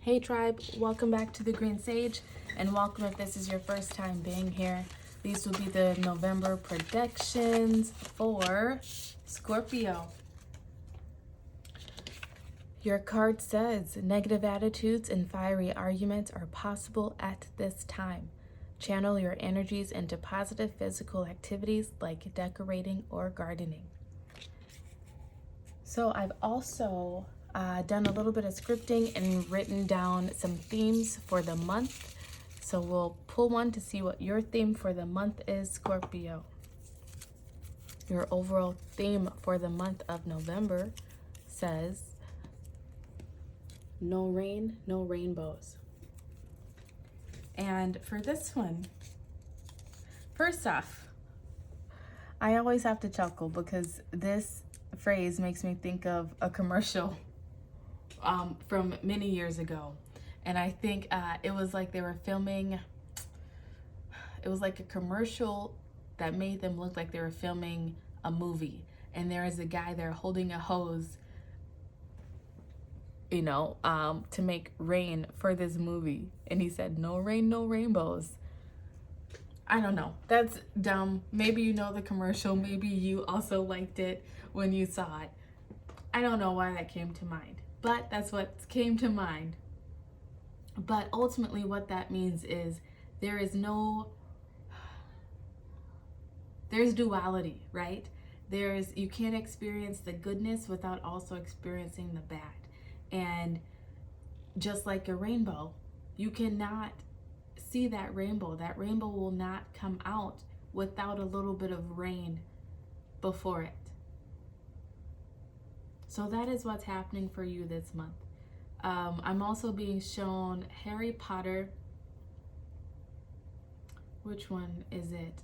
Hey tribe, welcome back to the Green Sage, and welcome if this is your first time being here. These will be the November predictions for Scorpio. Your card says, negative attitudes and fiery arguments are possible at this time. Channel your energies into positive physical activities like decorating or gardening. So I've also done a little bit of scripting and written down some themes for the month. So we'll pull one to see what your theme for the month is, Scorpio. Your overall theme for the month of November says, no rain, no rainbows. And for this one, first off, I always have to chuckle because this phrase makes me think of a commercial from many years ago. And I think it was like they were filming, it was like a commercial that made them look like they were filming a movie. And there is a guy there holding a hose, to make rain for this movie. And he said, no rain, no rainbows. I don't know. That's dumb. Maybe you know the commercial. Maybe you also liked it when you saw it. I don't know why that came to mind, but that's what came to mind. But ultimately what that means is there's duality, right? You can't experience the goodness without also experiencing the bad. And just like a rainbow, you cannot see that rainbow. That rainbow will not come out without a little bit of rain before it. So that is what's happening for you this month. I'm also being shown Harry Potter. Which one is it?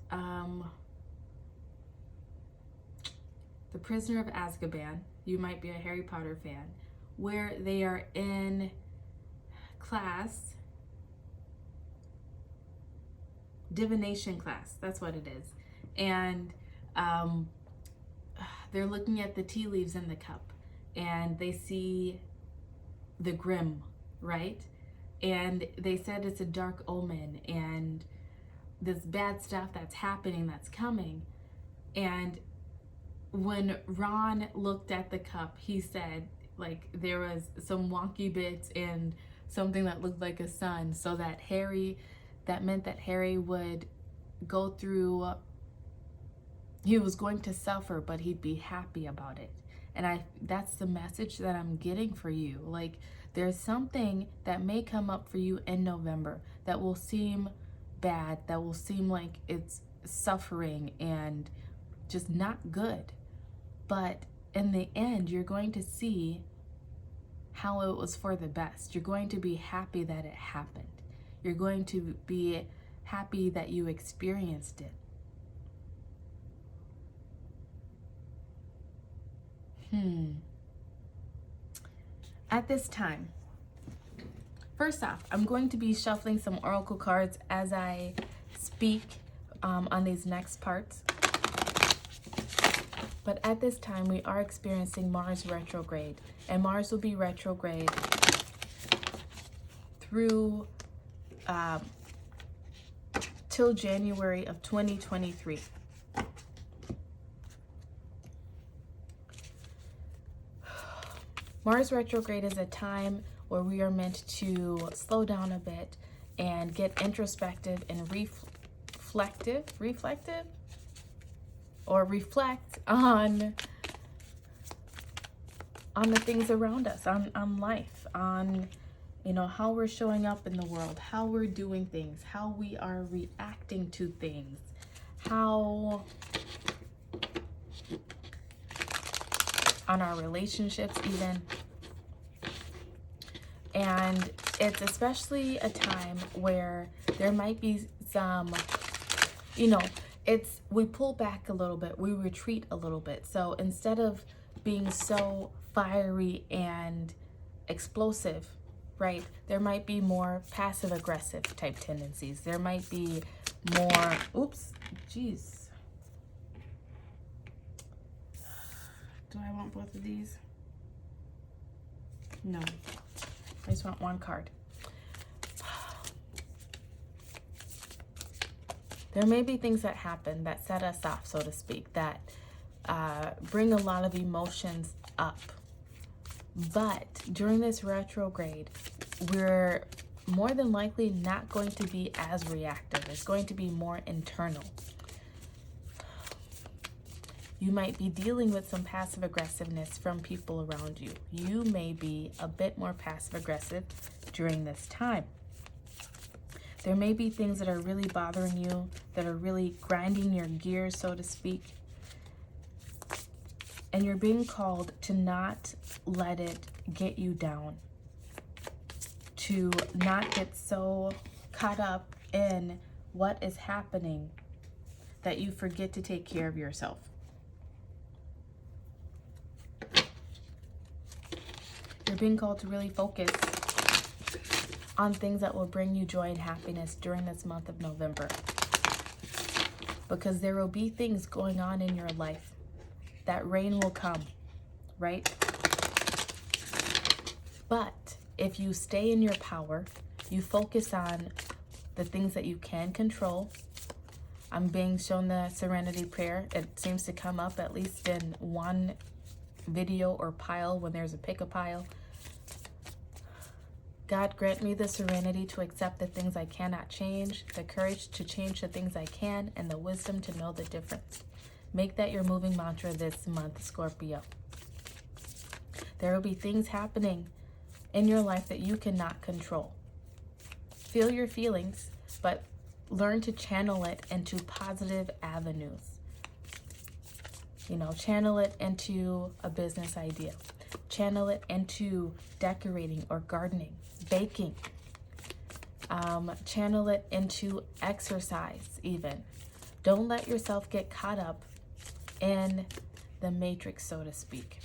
The Prisoner of Azkaban. You might be a Harry Potter fan. Where they are in class, divination class, that's what it is. And they're looking at the tea leaves in the cup and they see the grim, right? And they said it's a dark omen and this bad stuff that's happening, that's coming. And when Ron looked at the cup, he said, like, there was some wonky bits and something that looked like a sun, so that meant that Harry would go through, he was going to suffer, but he'd be happy about it. And that's the message that I'm getting for you. Like, there's something that may come up for you in November that will seem bad, that will seem like it's suffering and just not good. But in the end, you're going to see how it was for the best. You're going to be happy that it happened. You're going to be happy that you experienced it. At this time, first off, I'm going to be shuffling some oracle cards as I speak on these next parts. But at this time, we are experiencing Mars retrograde, and Mars will be retrograde through till January of 2023. Mars retrograde is a time where we are meant to slow down a bit and get introspective and reflect on the things around us, on life, on how we're showing up in the world, how we're doing things, how we are reacting to things, how on our relationships even. And it's especially a time where there might be some, we pull back a little bit, we retreat a little bit. So instead of being so fiery and explosive, right, there might be more passive aggressive type tendencies. There might be more, do I want both of these? No. I just want one card. There may be things that happen that set us off, so to speak, that bring a lot of emotions up. But during this retrograde, we're more than likely not going to be as reactive. It's going to be more internal. You might be dealing with some passive aggressiveness from people around you. You may be a bit more passive aggressive during this time. There may be things that are really bothering you, that are really grinding your gears, so to speak. And you're being called to not let it get you down, to not get so caught up in what is happening that you forget to take care of yourself. You're being called to really focus on things that will bring you joy and happiness during this month of November. Because there will be things going on in your life. That rain will come, right? But if you stay in your power, you focus on the things that you can control. I'm being shown the Serenity Prayer. It seems to come up at least in one video or pile when there's a pick a pile. God, grant me the serenity to accept the things I cannot change, the courage to change the things I can, and the wisdom to know the difference. Make that your moving mantra this month, Scorpio. There will be things happening in your life that you cannot control. Feel your feelings, but learn to channel it into positive avenues. You know, channel it into a business idea. Channel it into decorating or gardening, baking. Channel it into exercise even. Don't let yourself get caught up in the matrix, so to speak.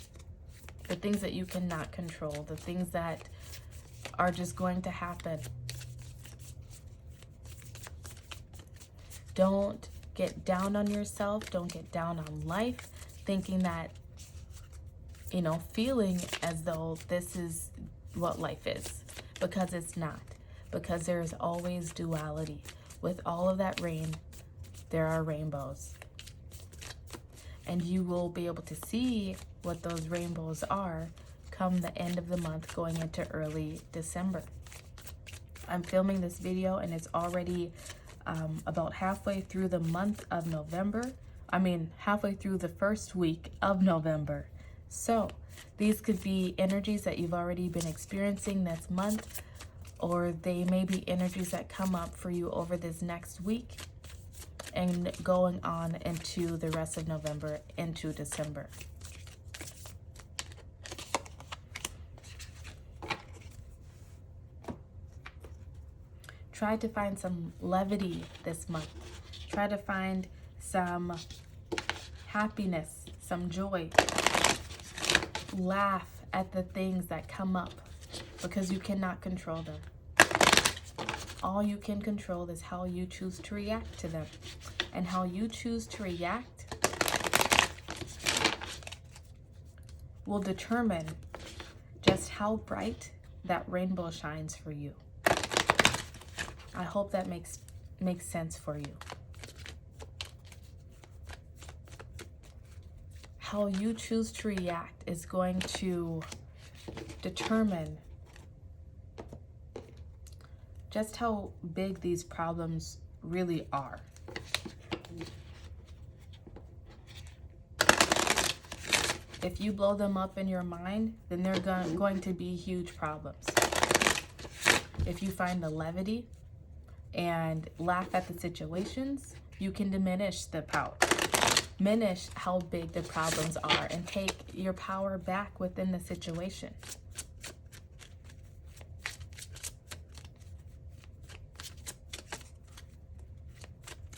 The things that you cannot control, the things that are just going to happen. Don't get down on yourself. Don't get down on life, thinking that, you know, feeling as though this is what life is, because it's not. Because there is always duality. With all of that rain, there are rainbows. And you will be able to see what those rainbows are come the end of the month going into early December. I'm filming this video and it's already about halfway through the month of November. Halfway through the first week of November. So these could be energies that you've already been experiencing this month, or they may be energies that come up for you over this next week and going on into the rest of November, into December. Try to find some levity this month. Try to find some happiness, some joy. Laugh at the things that come up because you cannot control them. All you can control is how you choose to react to them. And how you choose to react will determine just how bright that rainbow shines for you. I hope that makes sense for you. How you choose to react is going to determine just how big these problems really are. If you blow them up in your mind, then they're going to be huge problems. If you find the levity and laugh at the situations, you can diminish the power. Diminish how big the problems are and take your power back within the situation.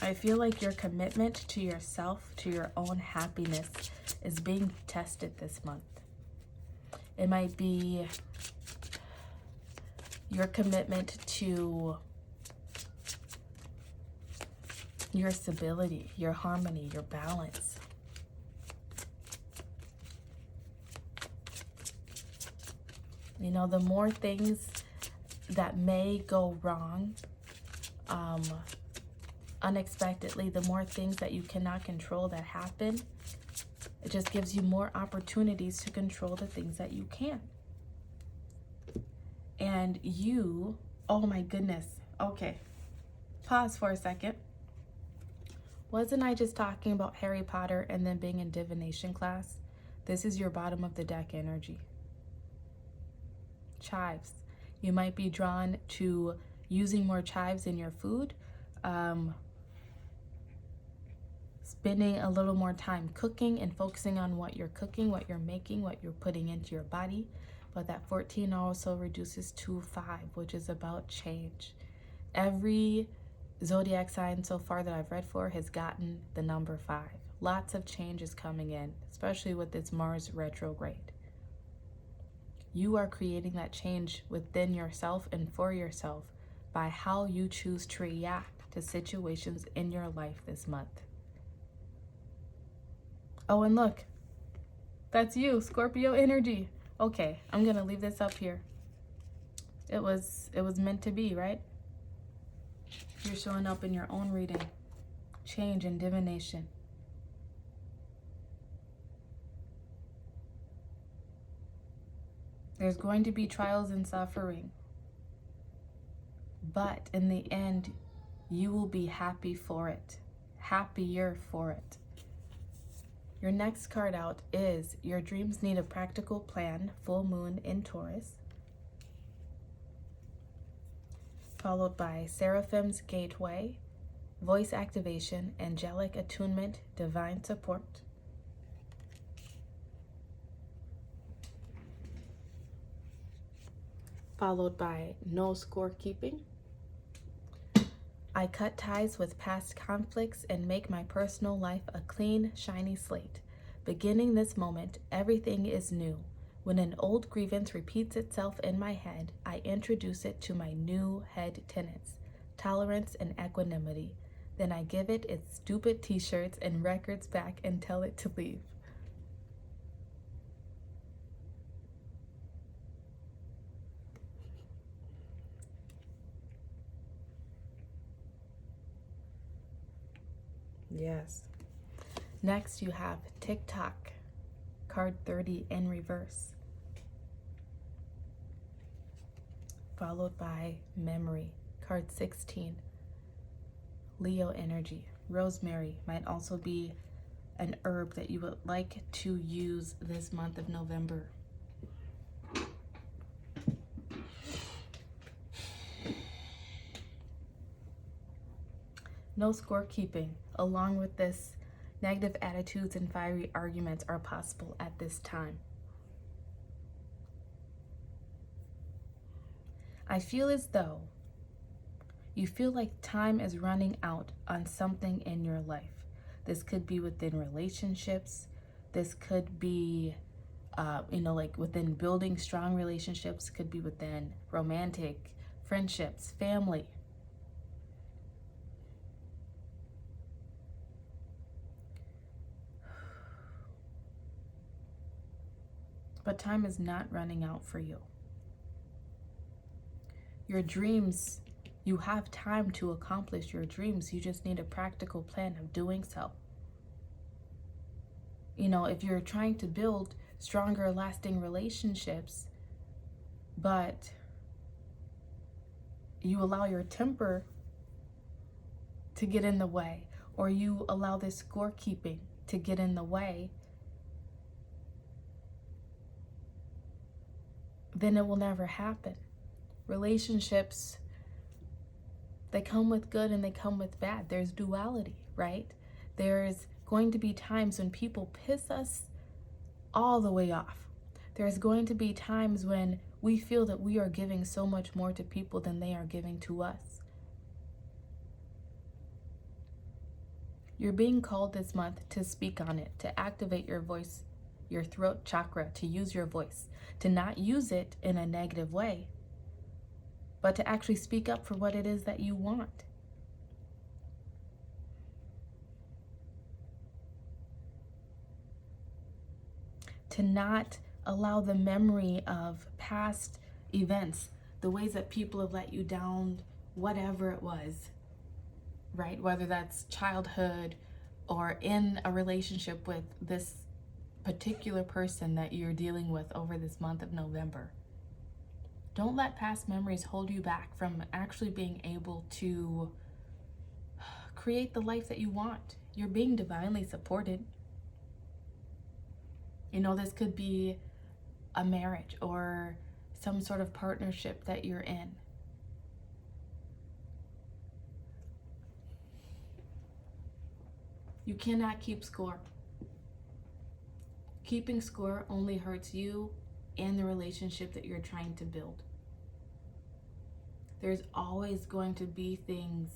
I feel like your commitment to yourself, to your own happiness, is being tested this month. It might be your commitment to your stability, your harmony, your balance. You know, the more things that may go wrong unexpectedly, the more things that you cannot control that happen, it just gives you more opportunities to control the things that you can. And you, oh my goodness, okay, pause for a second. Wasn't I just talking about Harry Potter and then being in divination class? This is your bottom of the deck energy. Chives. You might be drawn to using more chives in your food, spending a little more time cooking and focusing on what you're cooking, what you're making, what you're putting into your body. But that 14 also reduces to 5, which is about change. Every zodiac sign so far that I've read for has gotten the number 5. Lots of change is coming in, especially with this Mars retrograde. You are creating that change within yourself and for yourself by how you choose to react to situations in your life this month. Oh, and look, that's you, Scorpio energy. Okay, I'm gonna leave this up here. It was meant to be, right? You're showing up in your own reading. Change and divination. There's going to be trials and suffering. But in the end, you will be happy for it. Happier for it. Your next card out is Your Dreams Need a Practical Plan, Full Moon in Taurus. Followed by Seraphim's Gateway, Voice Activation, Angelic Attunement, Divine Support. Followed by No Scorekeeping. I cut ties with past conflicts and make my personal life a clean, shiny slate. Beginning this moment, everything is new. When an old grievance repeats itself in my head, I introduce it to my new head tenets, tolerance and equanimity. Then I give it its stupid t-shirts and records back and tell it to leave. Yes. Next you have TikTok, card 30 in reverse. Followed by Memory, card 16. Leo energy. Rosemary might also be an herb that you would like to use this month of November. No scorekeeping, along with this, negative attitudes and fiery arguments are possible at this time. I feel as though you feel like time is running out on something in your life. This could be within relationships. This could be, like within building strong relationships. Could be within romantic friendships, family. But time is not running out for you. Your dreams, you have time to accomplish your dreams. You just need a practical plan of doing so. If you're trying to build stronger, lasting relationships, but you allow your temper to get in the way, or you allow this scorekeeping to get in the way, then it will never happen. Relationships, they come with good and they come with bad. There's duality, right? There's going to be times when people piss us all the way off. There's going to be times when we feel that we are giving so much more to people than they are giving to us. You're being called this month to speak on it, to activate your voice, your throat chakra, to use your voice, to not use it in a negative way, but to actually speak up for what it is that you want. To not Allow the memory of past events, the ways that people have let you down, whatever it was, right? Whether that's childhood or in a relationship with this particular person that you're dealing with over this month of November. Don't let past memories hold you back from actually being able to create the life that you want. You're being divinely supported. You know, this could be a marriage or some sort of partnership that you're in. You cannot keep score. Keeping score only hurts you and the relationship that you're trying to build. There's always going to be things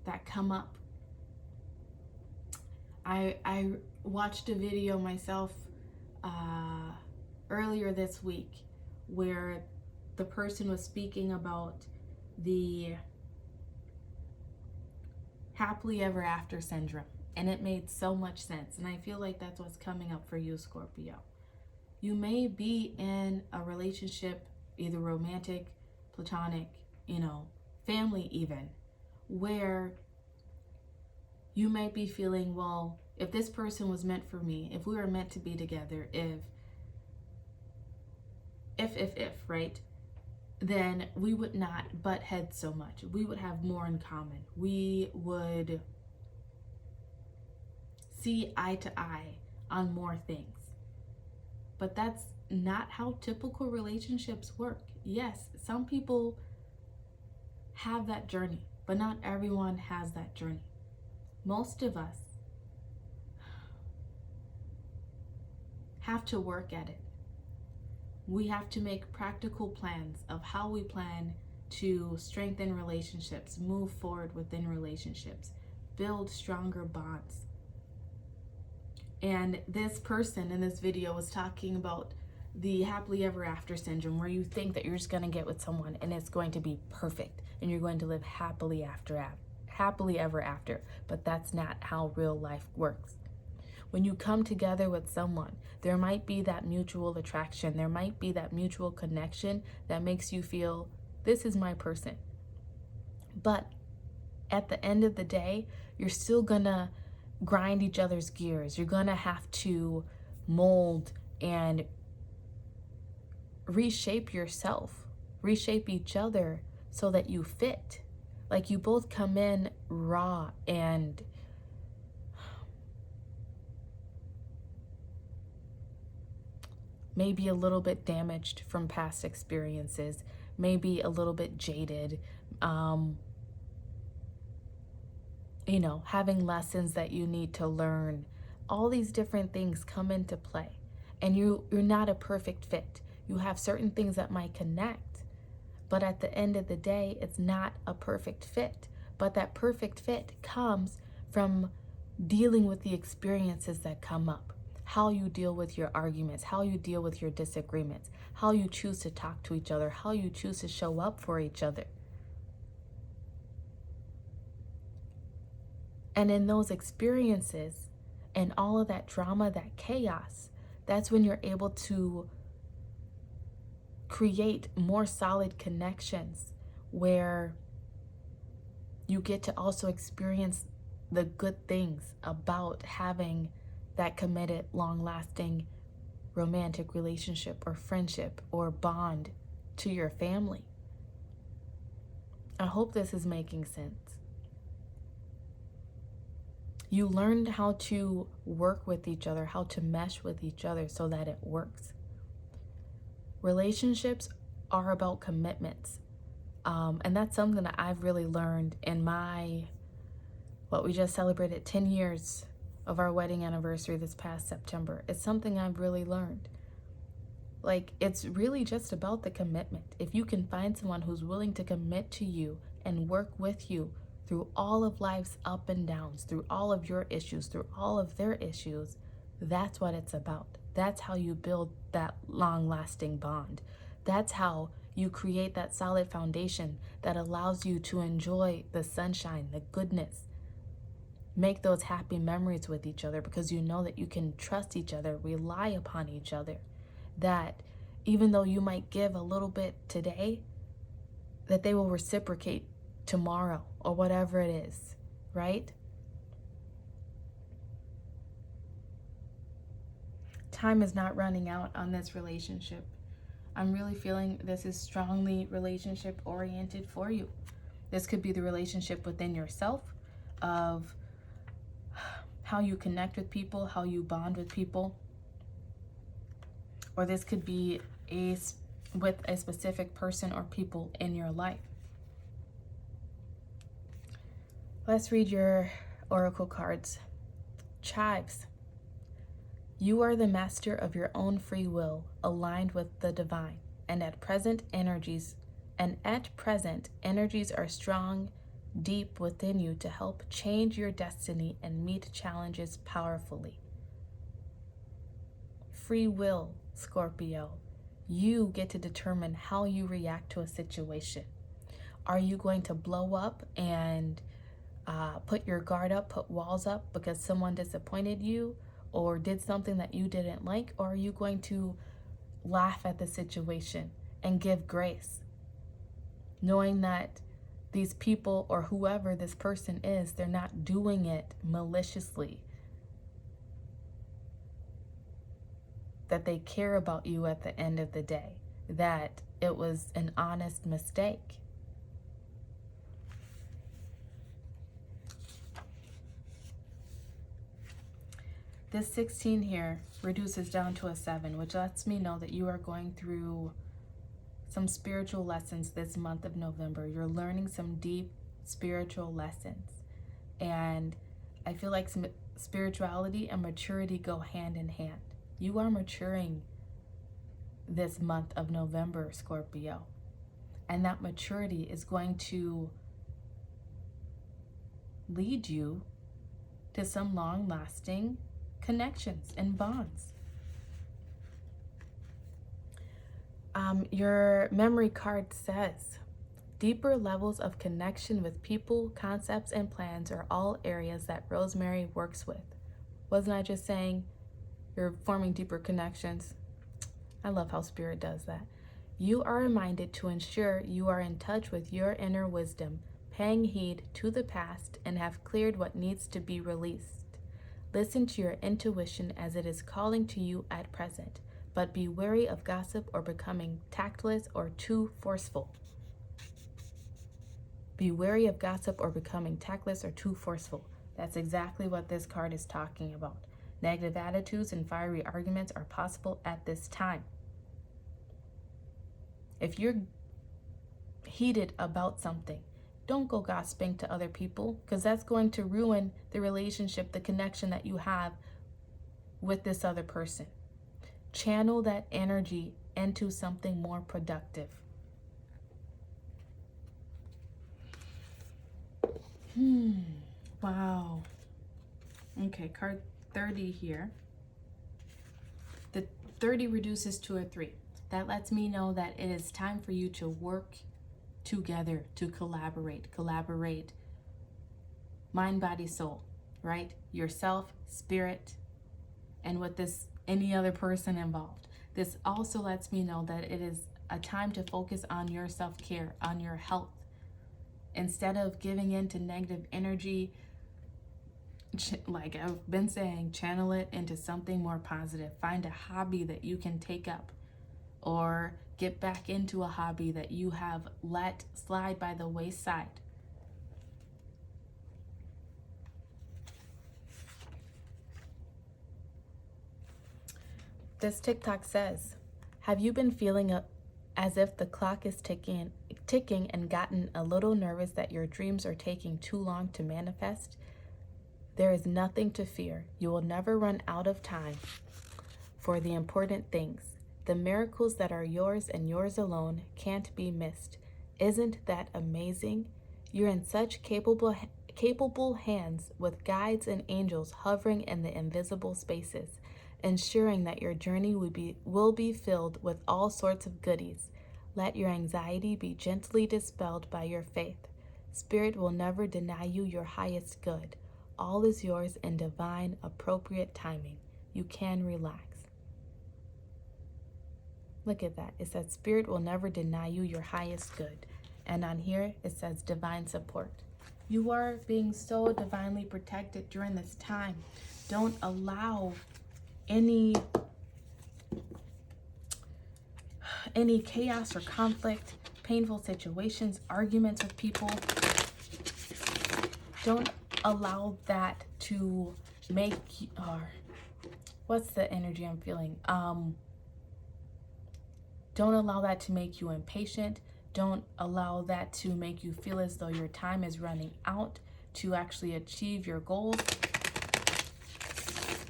that come up. I watched a video myself earlier this week where the person was speaking about the happily ever after syndrome, and it made so much sense, and I feel like that's what's coming up for you, Scorpio. You may be in a relationship, either romantic, platonic, family even, where you might be feeling, well, if this person was meant for me, if we were meant to be together, if, right? Then we would not butt heads so much. We would have more in common. We would see eye to eye on more things. But that's not how typical relationships work. Yes, some people have that journey, but not everyone has that journey. Most of us have to work at it. We have to make practical plans of how we plan to strengthen relationships, move forward within relationships, build stronger bonds. And this person in this video was talking about the happily ever after syndrome, where you think that you're just going to get with someone and it's going to be perfect and you're going to live happily ever after. But that's not how real life works. When you come together with someone, there might be that mutual attraction. There might be that mutual connection that makes you feel, this is my person. But at the end of the day, you're still gonna grind each other's gears. You're gonna have to mold and reshape yourself, reshape each other so that you fit. Like, you both come in raw and maybe a little bit damaged from past experiences, maybe a little bit jaded, having lessons that you need to learn. All these different things come into play, and you're not a perfect fit. You have certain things that might connect, but at the end of the day, it's not a perfect fit. But that perfect fit comes from dealing with the experiences that come up. How you deal with your arguments, how you deal with your disagreements, how you choose to talk to each other, how you choose to show up for each other. And in those experiences and all of that drama, that chaos, that's when you're able to create more solid connections where you get to also experience the good things about having that committed, long-lasting romantic relationship or friendship or bond to your family. I hope this is making sense. You learned how to work with each other, how to mesh with each other so that it works. Relationships are about commitments. And that's something that I've really learned in we just celebrated 10 years of our wedding anniversary this past September. It's something I've really learned. Like, it's really just about the commitment. If you can find someone who's willing to commit to you and work with you through all of life's up and downs, through all of your issues, through all of their issues, that's what it's about. That's how you build that long-lasting bond. That's how you create that solid foundation that allows you to enjoy the sunshine, the goodness, make those happy memories with each other, because you know that you can trust each other, rely upon each other. that even though you might give a little bit today, that they will reciprocate tomorrow or whatever it is, right? Time is not running out on this relationship. I'm really feeling this is strongly relationship oriented for you. This could be the relationship within yourself, of how you connect with people, how you bond with people. Or this could be with a specific person or people in your life. Let's read your oracle cards. Chives. You are the master of your own free will, aligned with the divine, and at present energies are strong, deep within you to help change your destiny and meet challenges powerfully. Free will, Scorpio. You get to determine how you react to a situation. Are you going to blow up and put your guard up, put walls up because someone disappointed you or did something that you didn't like? Or are you going to laugh at the situation and give grace, knowing that these people or whoever this person is, they're not doing it maliciously, that they care about you at the end of the day, that it was an honest mistake? This 16 here reduces down to a 7, which lets me know that you are going through some spiritual lessons this month of November. You're learning some deep spiritual lessons. And I feel like some spirituality and maturity go hand in hand. You are maturing this month of November, Scorpio. And that maturity is going to lead you to some long-lasting connections and bonds. Your memory card says, deeper levels of connection with people, concepts, and plans are all areas that Rosemary works with. Wasn't I just saying you're forming deeper connections? I love how Spirit does that. You are reminded to ensure you are in touch with your inner wisdom, paying heed to the past, and have cleared what needs to be released. Listen to your intuition as it is calling to you at present, but be wary of gossip or becoming tactless or too forceful. Be wary of gossip or becoming tactless or too forceful. That's exactly what this card is talking about. Negative attitudes and fiery arguments are possible at this time. If you're heated about something, don't go gossiping to other people, because that's going to ruin the relationship, the connection that you have with this other person. Channel that energy into something more productive. Wow. Okay, card 30 here. The 30 reduces to a 3. That lets me know that it is time for you to work together, to collaborate mind, body, soul, right? Yourself, spirit, and with this any other person involved. This also lets me know that it is a time to focus on your self-care, on your health. Instead of giving in to negative energy, like I've been saying, channel it into something more positive. Find a hobby that you can take up, or get back into a hobby that you have let slide by the wayside. This TikTok says, have you been feeling as if the clock is ticking and gotten a little nervous that your dreams are taking too long to manifest? There is nothing to fear. You will never run out of time for the important things. The miracles that are yours and yours alone can't be missed. Isn't that amazing? You're in such capable hands, with guides and angels hovering in the invisible spaces, ensuring that your journey will be filled with all sorts of goodies. Let your anxiety be gently dispelled by your faith. Spirit will never deny you your highest good. All is yours in divine, appropriate timing. You can relax. Look at that. It says spirit will never deny you your highest good. And on here, it says divine support. You are being so divinely protected during this time. Don't allow any chaos or conflict, painful situations, arguments with people. Don't allow that to make you, what's the energy I'm feeling? Don't allow that to make you impatient. Don't allow that to make you feel as though your time is running out to actually achieve your goals.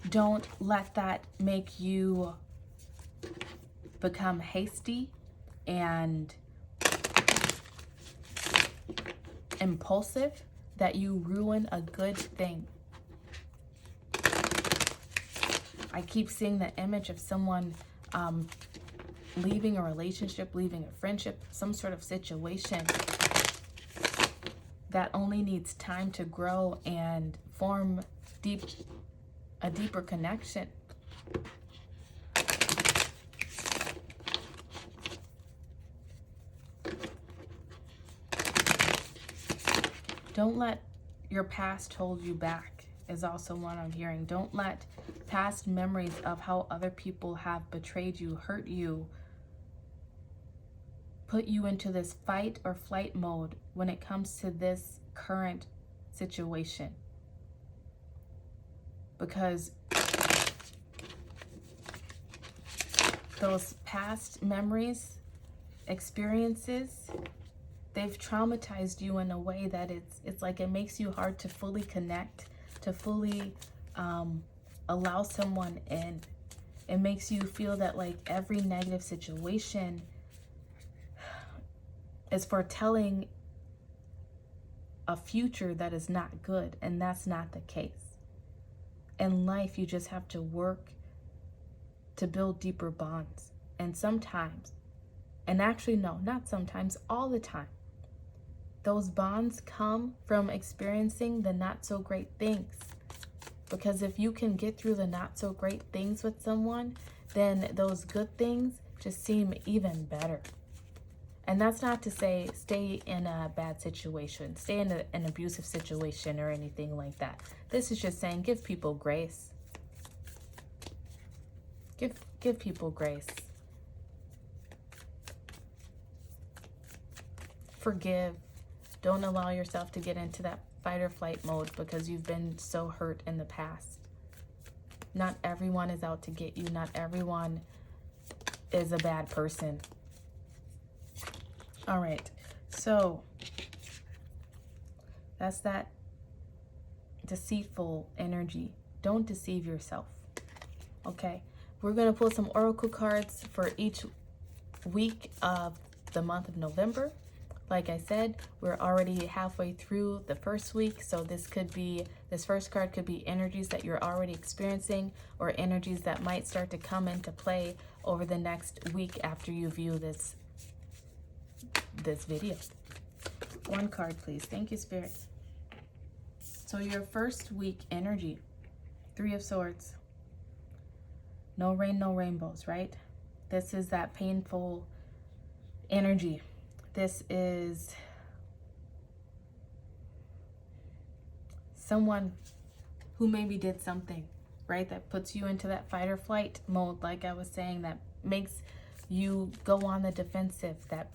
Don't let that make you become hasty and impulsive, that you ruin a good thing. I keep seeing the image of someone leaving a relationship, leaving a friendship, some sort of situation that only needs time to grow and form a deeper connection. Don't let your past hold you back is also what I'm hearing. Don't let past memories of how other people have betrayed you, hurt you, put you into this fight or flight mode when it comes to this current situation. Because those past memories, experiences, they've traumatized you in a way that it's like it makes you hard to fully connect, to fully allow someone in. It makes you feel that like every negative situation is foretelling a future that is not good, and that's not the case. In life, you just have to work to build deeper bonds. And sometimes, and actually no, not sometimes, all the time, those bonds come from experiencing the not so great things. Because if you can get through the not so great things with someone, then those good things just seem even better. And that's not to say stay in a bad situation, stay in an abusive situation or anything like that. This is just saying give people grace. Give people grace. Forgive. Don't allow yourself to get into that fight or flight mode because you've been so hurt in the past. Not everyone is out to get you. Not everyone is a bad person. All right, so that's that deceitful energy. Don't deceive yourself, okay? We're going to pull some oracle cards for each week of the month of November. Like I said, we're already halfway through the first week, so this first card could be energies that you're already experiencing or energies that might start to come into play over the next week after you view this video. One card, please. Thank you, Spirit. So your first week energy, 3 of Swords. No rain, no rainbows, right? This is that painful energy. This is someone who maybe did something, right? That puts you into that fight or flight mode, like I was saying, that makes you go on the defensive, that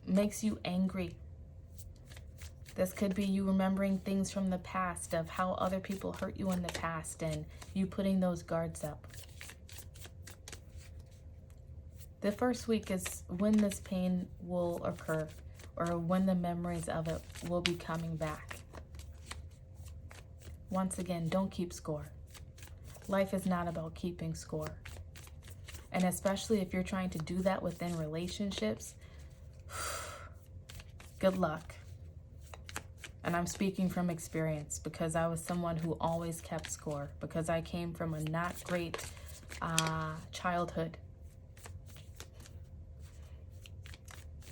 makes you angry. This could be you remembering things from the past of how other people hurt you in the past and you putting those guards up. The first week is when this pain will occur or when the memories of it will be coming back. Once again, don't keep score. Life is not about keeping score. And especially if you're trying to do that within relationships, good luck. And I'm speaking from experience because I was someone who always kept score because I came from a not great childhood.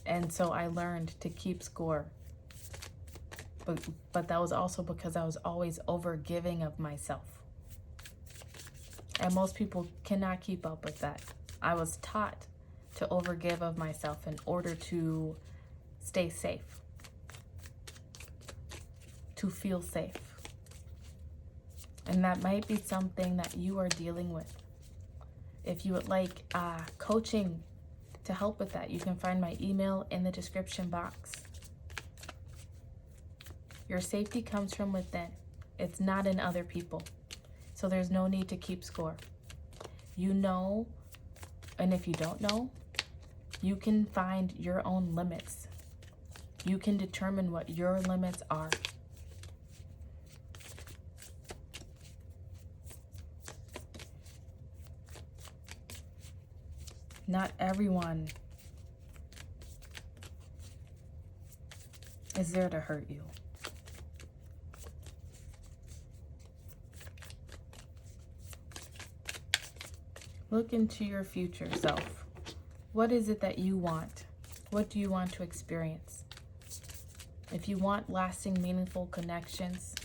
And so I learned to keep score. But that was also because I was always over-giving of myself. And most people cannot keep up with that. I was taught to overgive of myself in order to stay safe, to feel safe. And that might be something that you are dealing with. If you would like coaching to help with that, you can find my email in the description box. Your safety comes from within. It's not in other people. So there's no need to keep score. You know, and if you don't know, you can find your own limits. You can determine what your limits are. Not everyone is there to hurt you. Look into your future self. What is it that you want? What do you want to experience? If you want lasting, meaningful connections,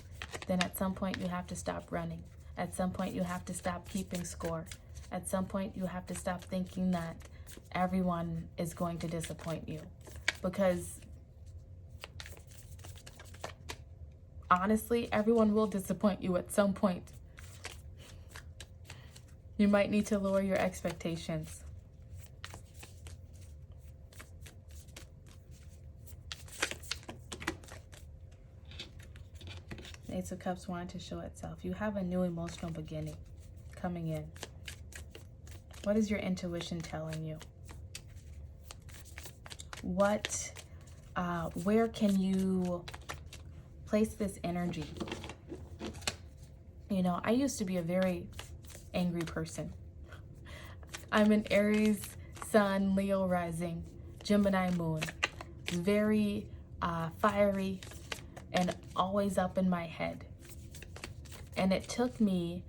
then at some point you have to stop running. At some point you have to stop keeping score. At some point you have to stop thinking that everyone is going to disappoint you. Because honestly, everyone will disappoint you at some point. You might need to lower your expectations. Ace of Cups wanted to show itself. You have a new emotional beginning coming in. What is your intuition telling you? Where can you place this energy? You know, I used to be a very angry person. I'm an Aries Sun, Leo rising, Gemini moon. Very fiery and always up in my head. And it took me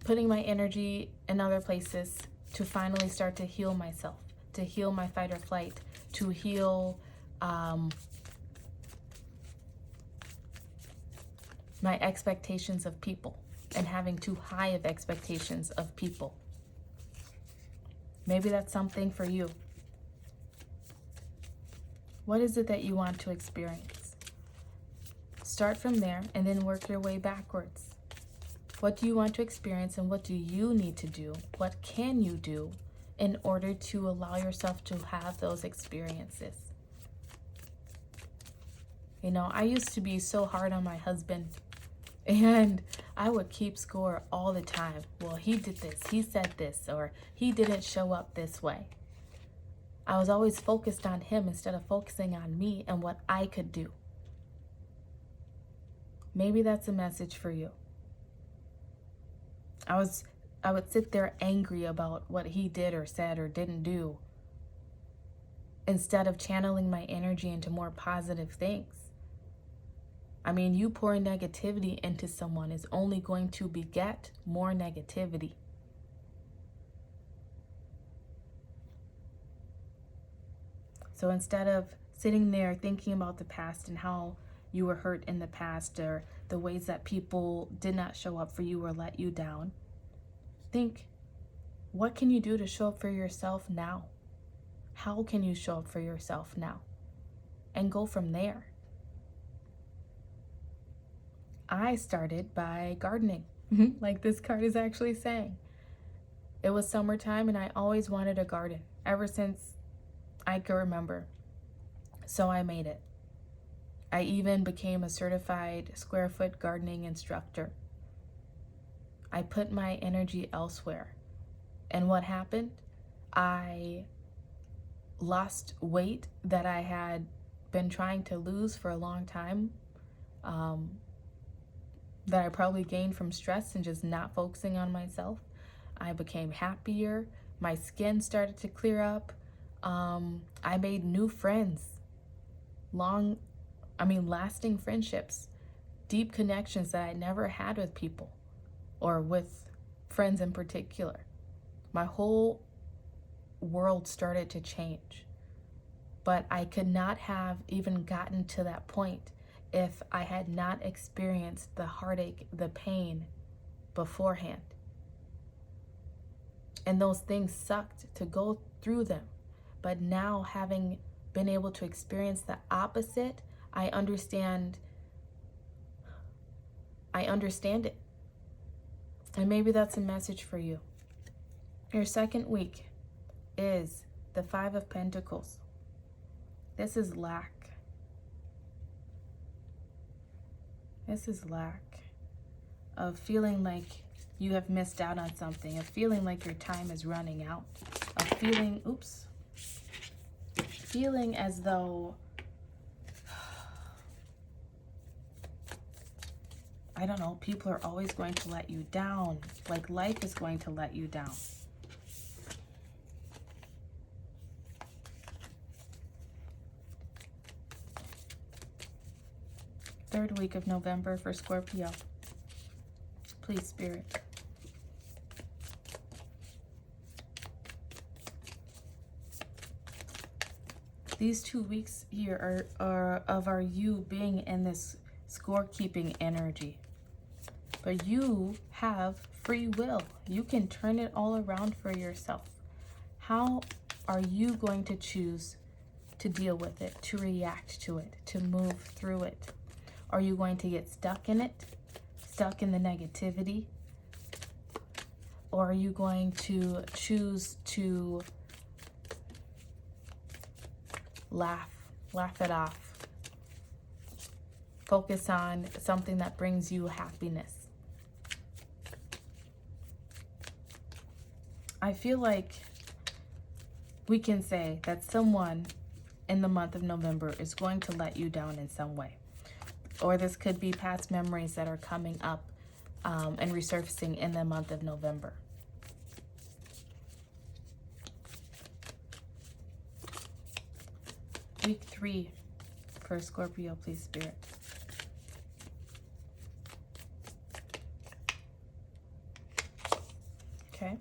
putting my energy in other places to finally start to heal myself, to heal my fight or flight, to heal my expectations of people and having too high of expectations of people. Maybe that's something for you. What is it that you want to experience? Start from there and then work your way backwards. What do you want to experience and what do you need to do? What can you do in order to allow yourself to have those experiences? You know, I used to be so hard on my husband and I would keep score all the time. Well, he did this, he said this, or he didn't show up this way. I was always focused on him instead of focusing on me and what I could do. Maybe that's a message for you. I would sit there angry about what he did or said or didn't do instead of channeling my energy into more positive things. I mean, you pouring negativity into someone is only going to beget more negativity. So instead of sitting there thinking about the past and how you were hurt in the past or the ways that people did not show up for you or let you down, think, what can you do to show up for yourself now? How can you show up for yourself now? And go from there. I started by gardening, like this card is actually saying. It was summertime and I always wanted a garden ever since I could remember. So I made it. I even became a certified square foot gardening instructor. I put my energy elsewhere. And what happened? I lost weight that I had been trying to lose for a long time. That I probably gained from stress and just not focusing on myself. I became happier. My skin started to clear up. I made new friends. Lasting friendships. Deep connections that I never had with people or with friends in particular. My whole world started to change. But I could not have even gotten to that point if I had not experienced the heartache, the pain beforehand. And those things sucked to go through them. But now, having been able to experience the opposite, I understand it. And maybe that's a message for you. Your second week is the 5 of Pentacles. This is lack. This is lack of feeling like you have missed out on something, of feeling like your time is running out, of feeling as though, I don't know, people are always going to let you down, like life is going to let you down. Third week of November for Scorpio. Please, Spirit. These 2 weeks here are you being in this scorekeeping energy. But you have free will. You can turn it all around for yourself. How are you going to choose to deal with it, to react to it, to move through it? Are you going to get stuck in it, stuck in the negativity? Or are you going to choose to laugh it off? Focus on something that brings you happiness. I feel like we can say that someone in the month of November is going to let you down in some way. Or this could be past memories that are coming up and resurfacing in the month of November. Week 3 for Scorpio, please, Spirit. Okay.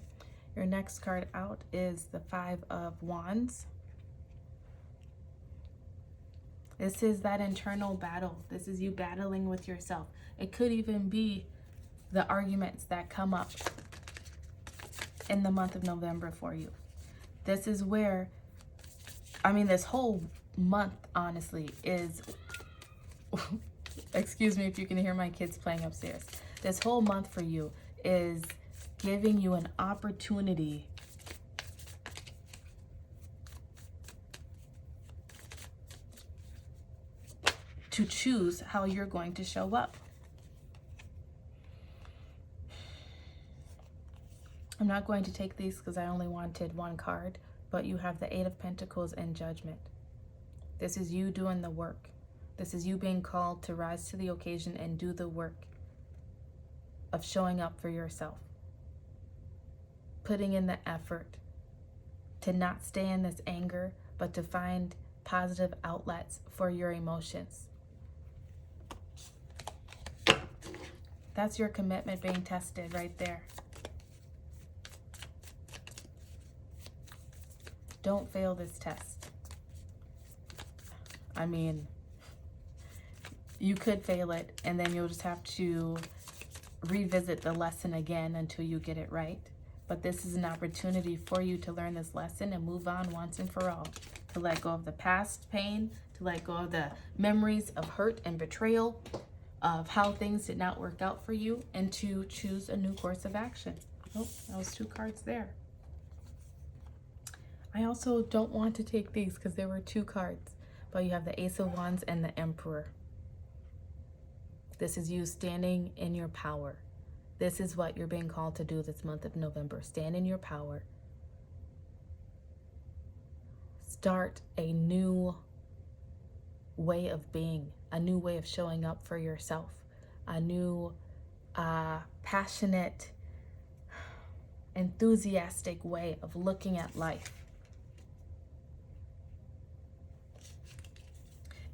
Your next card out is the 5 of Wands. This is that internal battle. This is you battling with yourself. It could even be the arguments that come up in the month of November for you. This is where, this whole month, honestly, is, excuse me if you can hear my kids playing upstairs. This whole month for you is giving you an opportunity to choose how you're going to show up. I'm not going to take these because I only wanted one card, but you have the 8 of Pentacles and Judgment. This is you doing the work. This is you being called to rise to the occasion and do the work of showing up for yourself. Putting in the effort to not stay in this anger, but to find positive outlets for your emotions. That's your commitment being tested right there. Don't fail this test. You could fail it, and then you'll just have to revisit the lesson again until you get it right. But this is an opportunity for you to learn this lesson and move on once and for all. To let go of the past pain, to let go of the memories of hurt and betrayal, of how things did not work out for you, and to choose a new course of action. Oh, that was 2 cards there. I also don't want to take these because there were 2 cards, but you have the Ace of Wands and the Emperor. This is you standing in your power. This is what you're being called to do this month of November. Stand in your power. Start a new way of being, a new way of showing up for yourself, a new passionate, enthusiastic way of looking at life.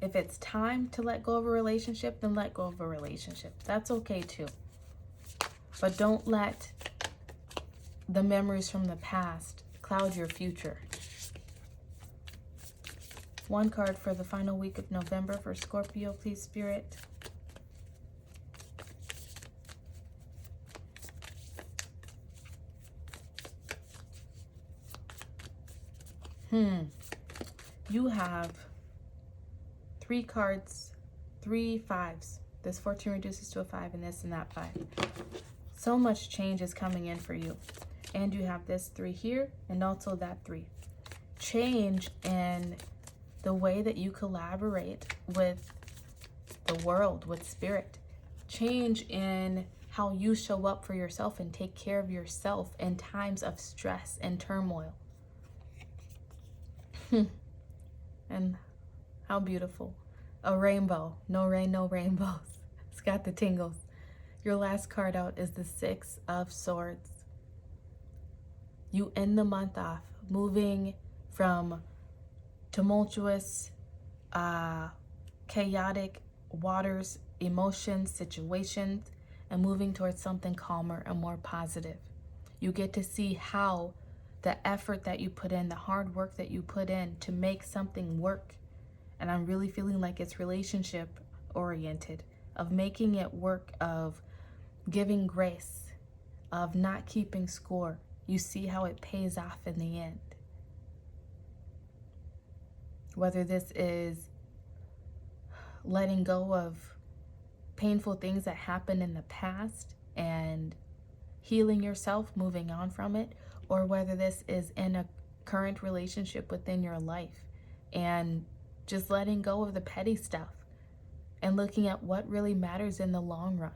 If it's time to let go of a relationship, then let go of a relationship. That's okay too. But don't let the memories from the past cloud your future. 1 card for the final week of November for Scorpio, please, Spirit. You have 3 cards, 3 5s. This 14 reduces to a 5 and this and that 5. So much change is coming in for you. And you have this 3 here and also that 3. Change in the way that you collaborate with the world, with spirit. Change in how you show up for yourself and take care of yourself in times of stress and turmoil. And how beautiful. A rainbow. No rain, no rainbows. It's got the tingles. Your last card out is the 6 of Swords. You end the month off moving from tumultuous, chaotic waters, emotions, situations, and moving towards something calmer and more positive. You get to see how the effort that you put in, the hard work that you put in to make something work. And I'm really feeling like it's relationship oriented, of making it work, of giving grace, of not keeping score. You see how it pays off in the end. Whether this is letting go of painful things that happened in the past and healing yourself, moving on from it, or whether this is in a current relationship within your life and just letting go of the petty stuff and looking at what really matters in the long run.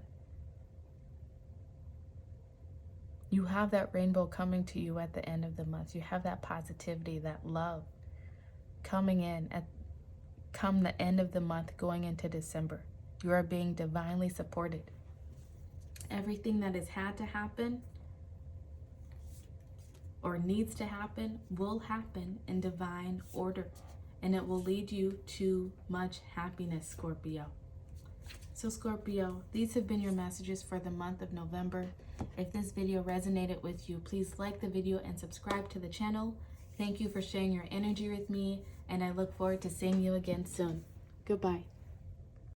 You have that rainbow coming to you at the end of the month. You have that positivity, that love coming in come the end of the month, going into December. You are being divinely supported. Everything that has had to happen or needs to happen will happen in divine order, and it will lead you to much happiness, Scorpio. So Scorpio, these have been your messages for the month of November. If this video resonated with you, please like the video and subscribe to the channel. Thank you for sharing your energy with me, and I look forward to seeing you again soon. Goodbye.